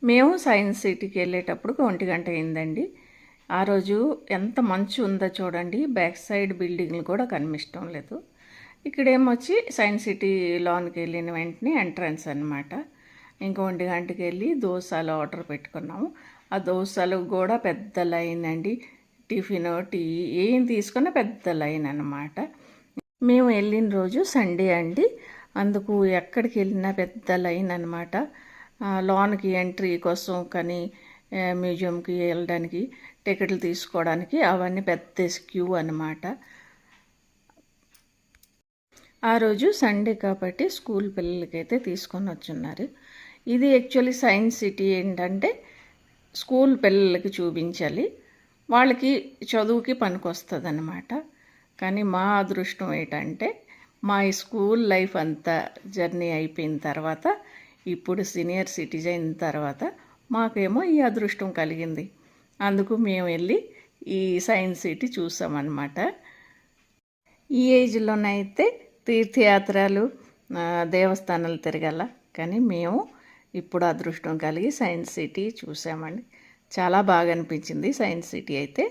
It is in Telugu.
మేము సైన్స్ సిటీకి వెళ్ళేటప్పుడు 1 గంట అయిందండి. ఆ రోజు ఎంత మంచు ఉందో చూడండి. బ్యాక్ సైడ్ బిల్డింగ్లు కూడా కనిపించడం లేదు. ఇక్కడేమొచ్చి సైన్స్ సిటీ లోనికి వెళ్ళిన వెంటనే ఎంట్రన్స్ అనమాట. ఇంకా 1 గంటకి వెళ్ళి దోశలు ఆర్డర్ పెట్టుకున్నాము. ఆ దోశలు కూడా పెద్ద లైన్ అండి. టిఫిన్ టీ ఏం తీసుకున్నా పెద్ద లైన్ అనమాట. మేము వెళ్ళిన రోజు సండే అండి. అందుకు ఎక్కడికి వెళ్ళినా పెద్ద లైన్ అనమాట. లోనికి ఎంట్రీ కోసం కానీ మ్యూజియంకి వెళ్ళడానికి టికెట్లు తీసుకోవడానికి అవన్నీ పెద్ద క్యూ అనమాట. ఆ రోజు సండే కాబట్టి స్కూల్ పిల్లలకైతే తీసుకొని వచ్చున్నారు. ఇది యాక్చువల్లీ సైన్స్ సిటీ ఏంటంటే స్కూల్ పిల్లలకి చూపించాలి, వాళ్ళకి చదువుకి పనికొస్తుంది అన్నమాట. కానీ మా అదృష్టం ఏంటంటే మా స్కూల్ లైఫ్ అంతా జర్నీ అయిపోయిన తర్వాత ఇప్పుడు సీనియర్ సిటిజన్ తర్వాత మాకేమో ఈ అదృష్టం కలిగింది. అందుకు మేము వెళ్ళి ఈ సైన్స్ సిటీ చూసామన్నమాట. ఈ ఏజ్లోనైతే తీర్థయాత్రలు దేవస్థానాలు తిరగాల, కానీ మేము ఇప్పుడు అదృష్టం కలిగి సైన్స్ సిటీ చూసామండి. చాలా బాగా అనిపించింది సైన్స్ సిటీ అయితే.